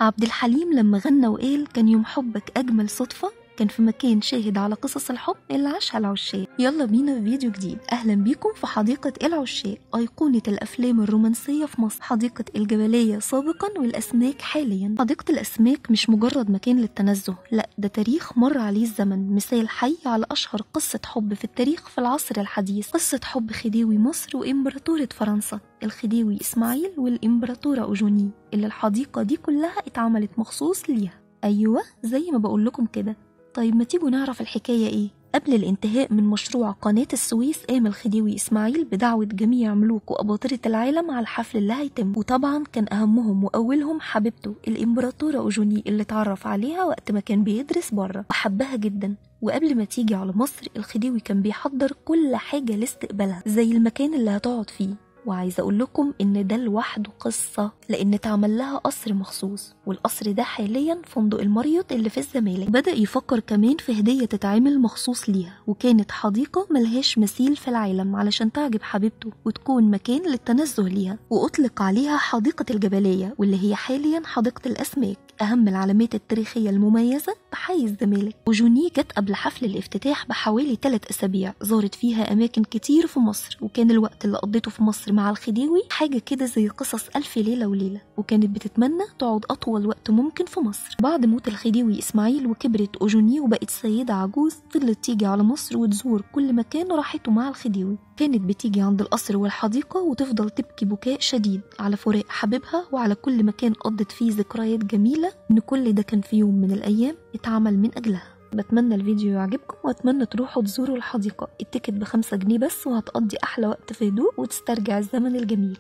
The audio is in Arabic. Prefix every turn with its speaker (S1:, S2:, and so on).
S1: عبد الحليم لما غنى وقال كان يوم حبك أجمل صدفة، كان في مكان شاهد على قصص الحب اللي عاشها العشاق. يلا بينا في فيديو جديد. أهلا بيكم في حديقة العشاق، أيقونة الأفلام الرومانسية في مصر. حديقة الجبلية سابقا والأسماك حاليا. حديقة الأسماك مش مجرد مكان للتنزه، لا ده تاريخ مر عليه الزمن، مثال حي على أشهر قصة حب في التاريخ في العصر الحديث، قصة حب خديوي مصر وإمبراطورة فرنسا، الخديوي إسماعيل والإمبراطورة أوجوني، اللي الحديقة دي كلها اتعملت مخصوص ليها. أيوة زي ما بقول لكم كده. طيب ما تيجوا نعرف الحكاية ايه؟ قبل الانتهاء من مشروع قناة السويس قام الخديوي إسماعيل بدعوة جميع ملوك وأباطرة العالم على الحفل اللي هيتم، وطبعا كان أهمهم وأولهم حبيبته الإمبراطورة أوجوني اللي اتعرف عليها وقت ما كان بيدرس بره وحبها جدا. وقبل ما تيجي على مصر الخديوي كان بيحضر كل حاجة لاستقبالها، زي المكان اللي هتقعد فيه. وعايزة أقول لكم إن ده لوحده قصة، لأن اتعمل لها قصر مخصوص، والقصر ده حاليا فندق الماريوت اللي في الزمالك. بدأ يفكر كمان في هدية تتعمل مخصوص ليها، وكانت حديقة ملهاش مثيل في العالم علشان تعجب حبيبته وتكون مكان للتنزه ليها، وأطلق عليها حديقة الجبلية، واللي هي حاليا حديقة الأسماك، أهم العلامات التاريخية المميزة بحي الزمالك. وجوني جت قبل حفل الافتتاح بحوالي 3 أسابيع، زارت فيها أماكن كتير في مصر، وكان الوقت اللي قضيته في مصر مع الخديوي حاجة كده زي قصص ألف ليلة وليلة، وكانت بتتمنى تقعد أطول وقت ممكن في مصر. بعد موت الخديوي إسماعيل وكبرت أوجوني وبقت سيدة عجوز، فضلت تيجي على مصر وتزور كل مكان راحته مع الخديوي. كانت بتيجي عند القصر والحديقة وتفضل تبكي بكاء شديد على فراق حبيبها وعلى كل مكان قضت فيه ذكريات جميلة، إن كل ده كان في يوم من الأيام اتعمل من أجلها. بتمنى الفيديو يعجبكم، واتمنى تروحوا تزوروا الحديقة. التيكت ب5 جنيه بس، وهتقضي أحلى وقت في هدوء وتسترجع الزمن الجميل.